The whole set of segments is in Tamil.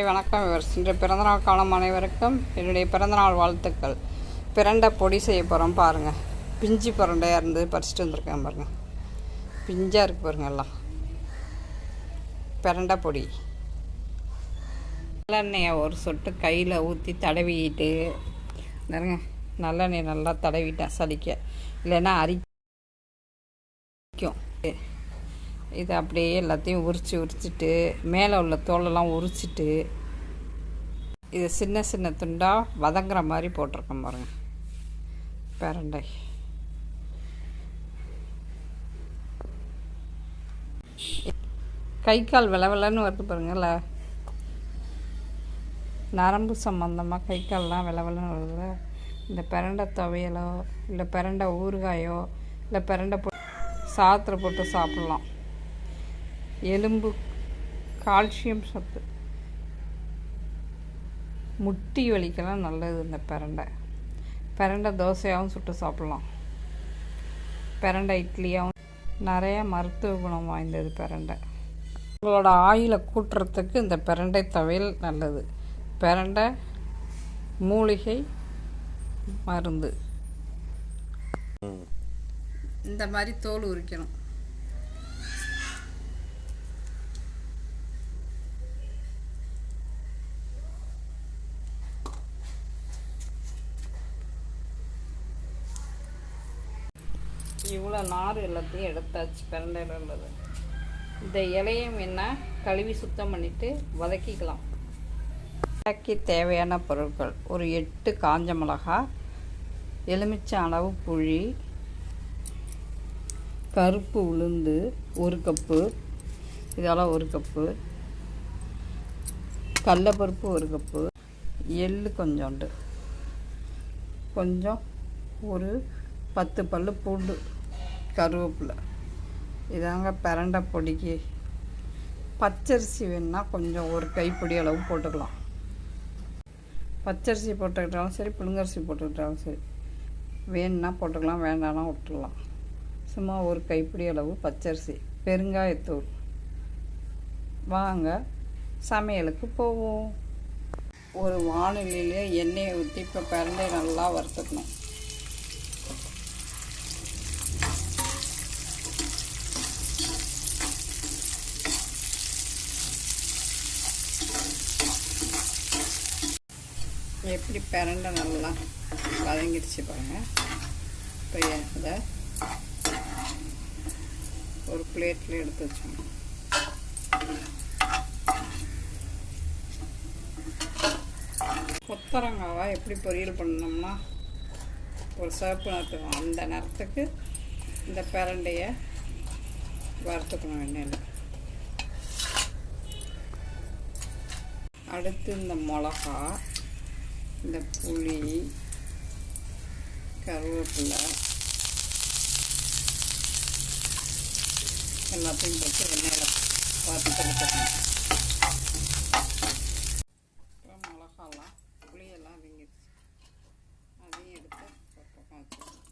வணக்கம் விவர்ஸ். இன்று பிறந்தநாள் காலம் அனைவருக்கும் என்னுடைய பிறந்தநாள் வாழ்த்துக்கள். பிரண்டை பொடி செய்ய போகிறோம். பாருங்கள், பிஞ்சு பிரண்டையாக இருந்து பறிச்சுட்டு வந்திருக்கேன். பாருங்கள், பிஞ்சாக இருக்குது பாருங்கள். எல்லாம் பிரண்டை பொடி. நல்லெண்ணெயை ஒரு சொட்டு கையில் ஊற்றி தடவிக்கிட்டு பாருங்க. நல்லெண்ணெய் நல்லா தடவிட்டேன் சலிக்க, இல்லைன்னா அரிக்கும். இதை அப்படியே எல்லாத்தையும் உரிச்சிட்டு மேலே உள்ள தோலெல்லாம் உரிச்சிட்டு இதை சின்ன சின்ன துண்டாக வதங்குற மாதிரி போட்டிருக்கேன் பாருங்க. பிரண்டை கை கால் விளவிலன்னு வருது பாருங்கள்ல. நரம்பு சம்பந்தமாக கை கால்லாம் விளவிலன்னு வருதுல. இந்த பிரண்டை துவையலோ இல்லை பிரண்டை ஊறுகாயோ இல்லை பிரண்டை சாதத்தில் போட்டு சாப்பிட்லாம். எலும்பு, கால்சியம் சத்து, முட்டி வலிக்கெல்லாம் நல்லது. இந்த பிரண்டை தோசையாகவும் சுட்டு சாப்பிட்லாம். பிரண்டை இட்லியாகவும் நிறையா மருத்துவ குணம் வாய்ந்தது பிரண்டை. உங்களோட ஆயிலை கூட்டுறதுக்கு இந்த பிரண்டை துவையல் நல்லது. பிரண்டை மூலிகை மருந்து. இந்த மாதிரி தோல் உரிக்கணும். இவ்வளோ நார் எல்லாத்தையும் எடுத்தாச்சு பிரண்டையில் உள்ளது. இந்த இலையும் என்ன கழுவி சுத்தம் பண்ணிவிட்டு வதக்கிக்கலாம். வதக்கி தேவையான பொருட்கள்: ஒரு 8 காஞ்ச மிளகா, எலுமிச்சை அளவு புளி, கருப்பு உளுந்து 1 கப்பு, இதெல்லாம் 1 கப்பு, கடலைப்பருப்பு 1 கப்பு, எள்ளு கொஞ்சோண்டு, கொஞ்சம் ஒரு 10 பல்லு பூண்டு, கருவேப்பிலை. இதாங்க பிரண்டை பொடிக்கு. பச்சரிசி வேணுன்னா கொஞ்சம் ஒரு கைப்பிடி அளவு போட்டுக்கலாம். பச்சரிசி போட்டுக்கிட்டாலும் சரி, புழுங்கரிசி போட்டுக்கிட்டாலும் சரி, வேணுன்னா போட்டுக்கலாம், வேண்டாம்னா விட்டுடலாம். சும்மா ஒரு கைப்பிடி அளவு பச்சரிசி. பெருங்காயத்தூள். வாங்க சமையலுக்கு போவோம். ஒரு வானிலையிலே எண்ணெயை ஊற்றி இப்போ பிரண்டை நல்லா வறுத்துக்கணும். எப்படி பிரண்டை நல்லா வதங்கிடுச்சு பாருங்கள். இப்போ அதை ஒரு பிளேட்டில் எடுத்து வச்சோம். கொத்தரங்காவை எப்படி பொரியல் பண்ணோம்னா ஒரு சிவப்பு நிறத்துக்கும், அந்த நிறத்துக்கு இந்த பிரண்டையை வறுத்துக்கணும் எண்ணெயில். அடுத்து இந்த மிளகா, இந்த புளி, கருவேப்பிலை எல்லாத்தையும் போட்டு எண்ணெயில் வறுத்துக்கணும். அப்புறம் மிளகாலாம் புளியெல்லாம் வீங்கிடுச்சு, அதையும் எடுத்து ஒரு பக்கம் வச்சுக்கணும்.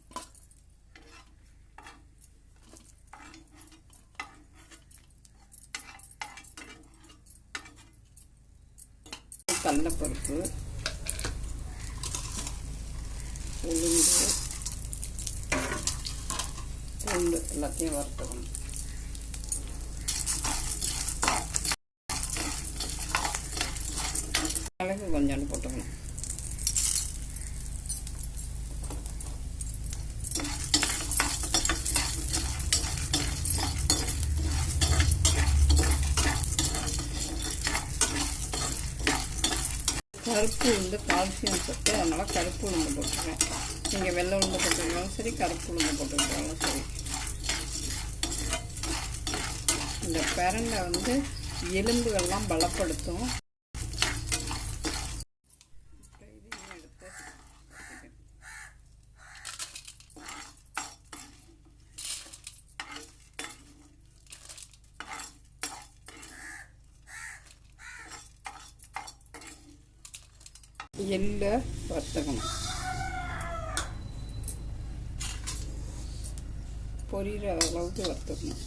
கடலைப்பருப்பு, உளுந்து, பூண்டு எல்லாத்தையும் வறுத்துக்கணும். மிளகு கொஞ்சோண்டு போட்டுக்கணும். கருப்பு உளுந்து கால்சியம் சத்து, அதனால் கருப்பு உளுந்து போட்டுருக்கேன். நீங்கள் வெள்ளை உளுந்து போட்டுக்கிட்டாலும் சரி, கருப்பு உளுந்து போட்டுக்கிட்டாலும் சரி. இந்த பிரண்டை எலும்புகள்லாம் பலப்படுத்தும். எள்ளை வறுத்துக்கணும். பொரியிற அளவுக்கு வறுத்துக்கணும்.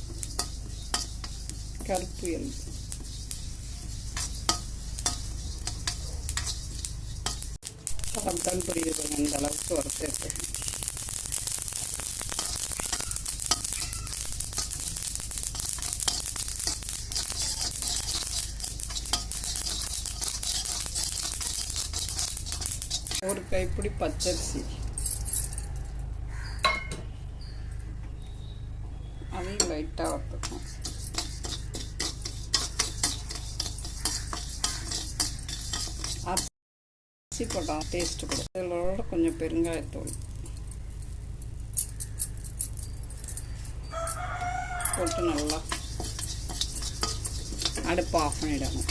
கருப்பு எள்ளு அதுதான் புரியுது, இந்த அளவுக்கு வறுத்து. ஒரு கைப்பிடி பச்சரிசி, அதையும் லைட்டாக வறுத்துக்கணும். அரிசி போட்டால் டேஸ்ட்டு கூட. இதோட கொஞ்சம் பெருங்காயத்தூள் போட்டு நல்லா அடுப்பு ஆஃப் பண்ணிடணும்.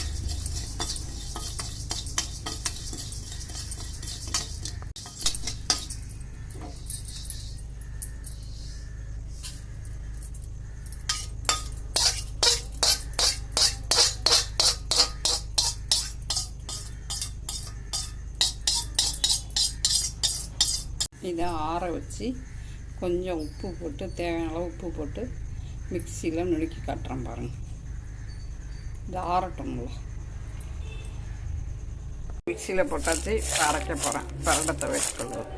இதை ஆற வச்சு கொஞ்சம் உப்பு போட்டு, தேவையான அளவு உப்பு போட்டு மிக்சியில் நுணுக்கி காட்டுறேன் பாருங்கள். இது ஆறட்டும்ல. மிக்சியில் போட்டாச்சு, அரைக்க போகிறேன். பிரண்டத்தை வச்சுக்கொள்வோம்.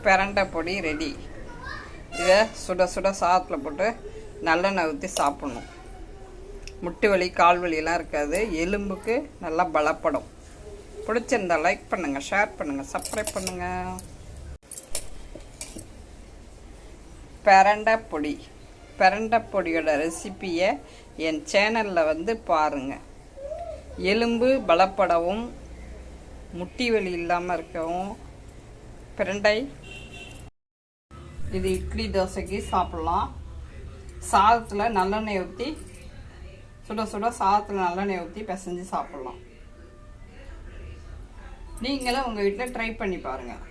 பிரண்டை பொடி ரெடி. இதை சுட சுட சாதத்தில் போட்டு நல்லெண்ணெய் ஊற்றி சாப்பிட்ணும். முட்டு வலி, கால் வலியெல்லாம் இருக்காது. எலும்புக்கு நல்லா பலப்படும். பிடிச்சிருந்தா லைக் பண்ணுங்கள், ஷேர் பண்ணுங்கள், சப்ஸ்கிரைப் பண்ணுங்கள். பிரண்டை பொடியோட ரெசிப்பியை என் சேனலில் பாருங்கள். எலும்பு பலப்படவும், முட்டி வலி இல்லாமல் இருக்கவும் பிரண்டை. இது இட்லி தோசைக்கு சாப்பிட்லாம். சாதத்தில் நல்லெண்ணெய் ஊற்றி, சுட சுட சாதத்தில் நல்லெண்ணெய் ஊற்றி பிசைஞ்சு சாப்பிட்லாம். நீங்களும் உங்கள் வீட்டில் ட்ரை பண்ணி பாருங்கள்.